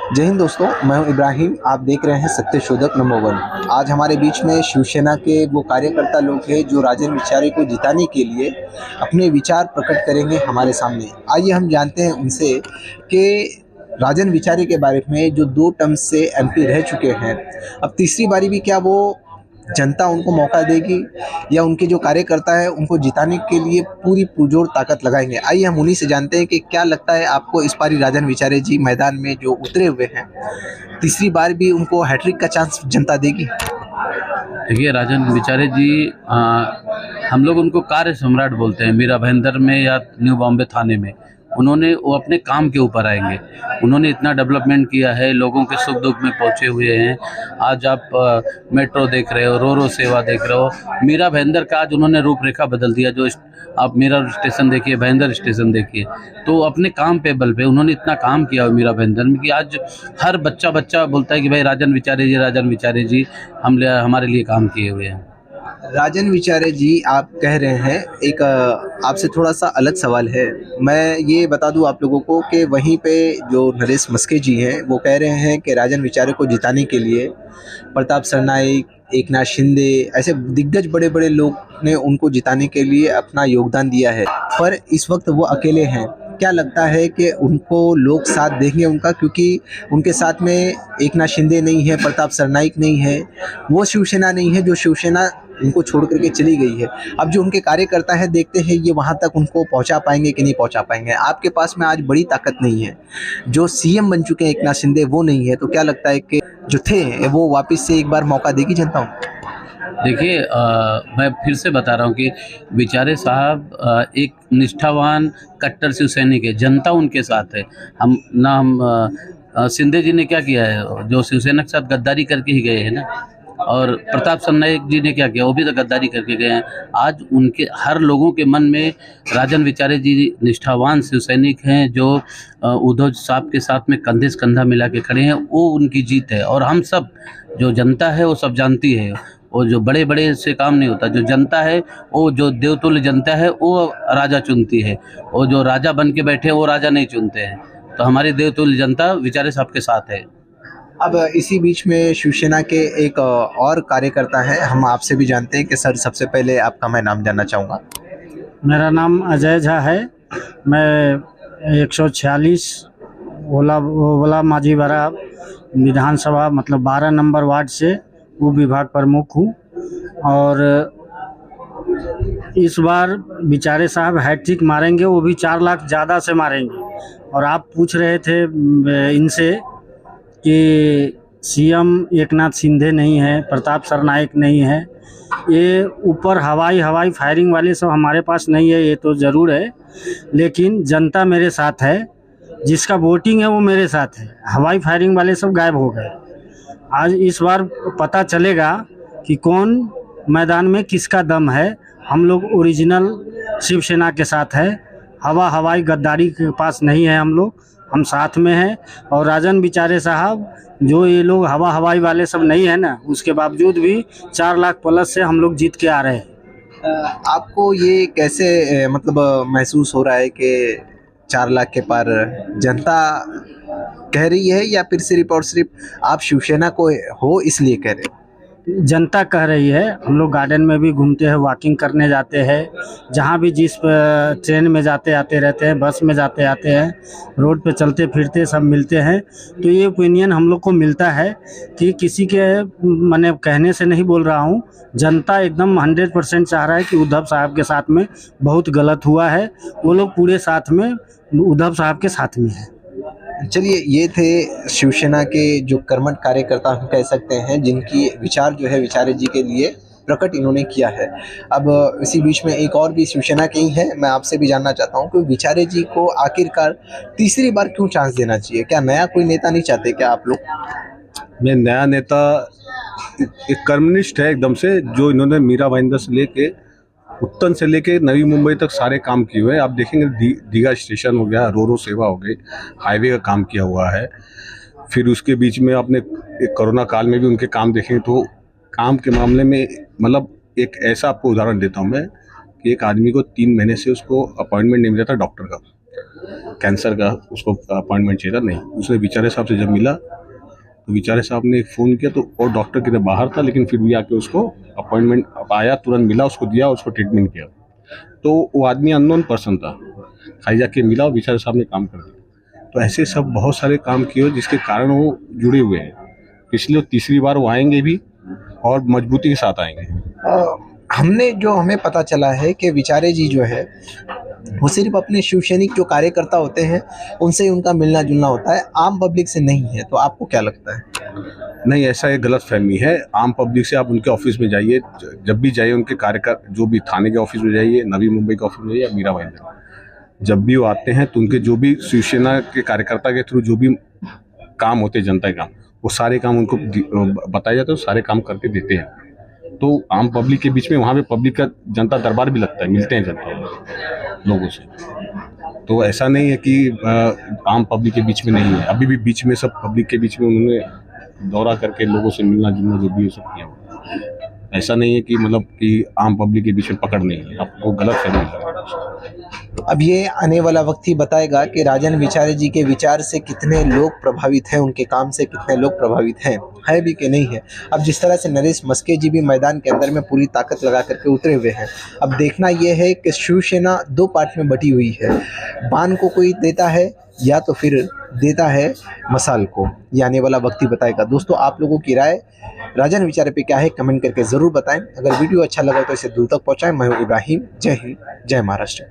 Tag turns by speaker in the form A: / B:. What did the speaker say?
A: जय हिंद दोस्तों, मैं हूं इब्राहिम। आप देख रहे हैं सत्य शोधक नंबर 1। आज हमारे बीच में शिवसेना के वो कार्यकर्ता लोग हैं जो राजन विचारे को जिताने के लिए अपने विचार प्रकट करेंगे हमारे सामने। आइए हम जानते हैं उनसे कि राजन विचारे के बारे में, जो 2 टर्म से एमपी रह चुके हैं, अब तीसरी बारी भी क्या वो जनता उनको मौका देगी या उनके जो कार्यकर्ता है उनको जिताने के लिए पूरी पुरजोर ताकत लगाएंगे। आइए हम उन्हीं से जानते हैं कि क्या लगता है आपको, इस बारी राजन विचारे जी मैदान में जो उतरे हुए हैं, तीसरी बार भी उनको हैट्रिक का चांस जनता देगी?
B: देखिए, राजन विचारे जी हम लोग उनको कार्य सम्राट बोलते हैं। मीरा भाईंदर में या न्यू बॉम्बे थाने में वो अपने काम के ऊपर आएंगे। उन्होंने इतना डेवलपमेंट किया है, लोगों के सुख दुख में पहुंचे हुए हैं। आज आप मेट्रो देख रहे हो, रो सेवा देख रहे हो। मीरा भाईंदर का आज उन्होंने रूपरेखा बदल दिया। जो आप मीरा स्टेशन देखिए, भाईंदर स्टेशन देखिए, तो अपने काम पे बल पे उन्होंने इतना काम किया मीरा भाईंदर में कि आज हर बच्चा बोलता है कि भाई राजन विचारे जी हमारे लिए काम किए हुए हैं।
A: राजन विचारे जी आप कह रहे हैं, एक आपसे थोड़ा सा अलग सवाल है। मैं ये बता दूं आप लोगों को कि वहीं पे जो नरेश मस्के जी हैं वो कह रहे हैं कि राजन विचारे को जिताने के लिए प्रताप सरनाईक, एकनाथ शिंदे, ऐसे दिग्गज बड़े बड़े लोग ने उनको जिताने के लिए अपना योगदान दिया है, पर इस वक्त वो अकेले हैं। क्या लगता है कि उनको लोग साथ देंगे उनका? क्योंकि उनके साथ में एकनाथ शिंदे नहीं है, प्रताप सरनाईक नहीं है, वो शिवसेना नहीं है जो शिवसेना उनको छोड़ करके चली गई है। अब जो उनके कार्यकर्ता है, देखते हैं ये वहाँ तक उनको पहुँचा पाएंगे कि नहीं पहुँचा पाएंगे। आपके पास में आज बड़ी ताकत नहीं है, जो सीएम बन चुके हैं एकनाथ शिंदे वो नहीं है, तो क्या लगता है कि जो थे वो वापस से एक बार मौका देगी जनता उनको?
B: देखिए, मैं फिर से बता रहा हूँ कि विचारे साहब एक निष्ठावान कट्टर शिव सैनिक है। जनता उनके साथ है। शिंदे जी ने क्या किया है, जो शिवसेना के साथ गद्दारी करके ही गए हैं ना। और प्रताप सरनाईक जी ने क्या किया, वो भी तो गद्दारी करके गए हैं। आज उनके हर लोगों के मन में राजन विचारे जी निष्ठावान शिव सैनिक हैं, जो उद्धव साहब के साथ में कंधे से कंधा मिला के खड़े हैं। वो उनकी जीत है। और हम सब, जो जनता है वो सब जानती है। वो जो बड़े बड़े से काम नहीं होता। जो जनता है, वो जो देवतुल्य जनता है, वो राजा चुनती है। वो जो राजा बन के बैठे वो राजा नहीं चुनते हैं। तो हमारी देवतुल्य जनता विचारे साहब के साथ है।
A: अब इसी बीच में शिवसेना के एक और कार्यकर्ता हैं, हम आपसे भी जानते हैं कि सर, सबसे पहले आपका मैं नाम जानना चाहूँगा।
C: मेरा नाम अजय झा है। मैं 146 ओला माझीवाड़ा विधानसभा मतलब 12 नंबर वार्ड से उप विभाग प्रमुख हूँ। और इस बार विचारे साहब हैट्रिक मारेंगे, वो भी 4 लाख ज़्यादा से मारेंगे। और आप पूछ रहे थे इनसे कि सीएम एकनाथ शिंदे नहीं है, प्रताप सरनाईक नहीं है, ये ऊपर हवाई फायरिंग वाले सब हमारे पास नहीं है, ये तो ज़रूर है। लेकिन जनता मेरे साथ है, जिसका वोटिंग है वो मेरे साथ है। हवाई फायरिंग वाले सब गायब हो गए। आज इस बार पता चलेगा कि कौन मैदान में किसका दम है। हम लोग ओरिजिनल शिवसेना के साथ है। हवाई गद्दारी के पास नहीं है। हम साथ में हैं। और राजन विचारे साहब, जो ये लोग हवाई वाले सब नहीं है ना, उसके बावजूद भी 4 लाख प्लस से हम लोग जीत के आ रहे हैं।
A: आपको ये कैसे मतलब महसूस हो रहा है कि 4 लाख के पार जनता कह रही है, या फिर सिर्फ और सिर्फ आप शिवसेना को हो इसलिए कह रहे हैं?
C: जनता कह रही है। हम लोग गार्डन में भी घूमते हैं, वॉकिंग करने जाते हैं, जहाँ भी जिस ट्रेन में जाते आते रहते हैं, बस में जाते आते हैं, रोड पे चलते फिरते सब मिलते हैं। तो ये ओपिनियन हम लोग को मिलता है कि किसी के मैंने कहने से नहीं बोल रहा हूँ, जनता एकदम 100% चाह रहा है कि उद्धव साहब के साथ में बहुत गलत हुआ है। वो लोग पूरे साथ में उद्धव साहब के साथ में है।
A: चलिए, ये थे शिवसेना के जो कर्मठ कार्यकर्ता हम कह सकते हैं, जिनकी विचार जो है विचारे जी के लिए प्रकट इन्होंने किया है। अब इसी बीच में एक और भी शिवसेना के ही है, मैं आपसे भी जानना चाहता हूँ कि विचारे जी को आखिरकार तीसरी बार क्यों चांस देना चाहिए? क्या नया कोई नेता नहीं चाहते क्या आप लोग?
D: मैं नया नेता, एक कर्मनिष्ठ है एकदम से, जो इन्होंने मीरा भाईंदर से लेके उत्तन से लेके नवी मुंबई तक सारे काम किए हुए हैं। आप देखेंगे दीघा स्टेशन हो गया, रो सेवा हो गई, हाईवे का काम किया हुआ है। फिर उसके बीच में आपने कोरोना काल में भी उनके काम देखें, तो काम के मामले में मतलब एक ऐसा आपको उदाहरण देता हूं मैं कि एक आदमी को 3 महीने से उसको अपॉइंटमेंट नहीं मिला था डॉक्टर का। कैंसर का उसको अपॉइंटमेंट चाहिए था, नहीं, उसने विचारे साहब से जब मिला तो विचारे साहब ने एक फ़ोन किया, तो और डॉक्टर किधर बाहर था, लेकिन फिर भी आके उसको अपॉइंटमेंट आया, तुरंत मिला, उसको दिया, उसको ट्रीटमेंट किया। तो वो आदमी अननोन पर्सन था, खाई जाके मिला और विचारे साहब ने काम कर दिया। तो ऐसे सब बहुत सारे काम किए जिसके कारण वो जुड़े हुए हैं, इसलिए तीसरी बार वो आएंगे भी और मजबूती के साथ आएंगे।
A: हमें पता चला है कि विचारे जी जो है वो सिर्फ अपने शिवसैनिक जो कार्यकर्ता होते हैं उनसे ही उनका मिलना जुलना होता है, आम पब्लिक से नहीं है। तो आपको क्या लगता है?
D: नहीं, ऐसा एक गलत फहमी है। आम पब्लिक से आप उनके ऑफिस में जाइए, जब भी जाइए उनके कार्यकर्ता, जो भी थाने के ऑफिस में जाइए, नवी मुंबई के ऑफिस में जाइए या मीरा भाईंदर, जब भी वो आते हैं तो उनके जो भी शिवसेना के कार्यकर्ता के थ्रू जो भी काम होते हैं, जनता के काम, वो सारे काम उनको बताए जाते हैं, सारे काम करके देते हैं। तो आम पब्लिक के बीच में वहाँ पे पब्लिक का जनता दरबार भी लगता है, मिलते हैं जनता लोगों से। तो ऐसा नहीं है कि आम पब्लिक के बीच में नहीं है, अभी भी बीच में सब पब्लिक के बीच में उन्होंने दौरा करके लोगों से मिलना जुलना जो भी ये सब किया। ऐसा नहीं है कि मतलब कि आम पब्लिक के बीच में पकड़ नहीं है, आपको गलत फहमी है।
A: अब ये आने वाला वक्त ही बताएगा कि राजन विचारे जी के विचार से कितने लोग प्रभावित हैं, उनके काम से कितने लोग प्रभावित हैं, है भी कि नहीं है। अब जिस तरह से नरेश मस्के जी भी मैदान के अंदर में पूरी ताकत लगा करके उतरे हुए हैं, अब देखना यह है कि शिवसेना दो पार्ट में बटी हुई है, बान को कोई देता है या तो फिर देता है मसाल को। ये आने वाला वक्त ही बताएगा। दोस्तों, आप लोगों की राय राजन विचारे पे क्या है, कमेंट करके ज़रूर बताएं। अगर वीडियो अच्छा लगा तो इसे दूर तक पहुंचाएं। मैं हूं इब्राहिम। जय हिंद, जय महाराष्ट्र।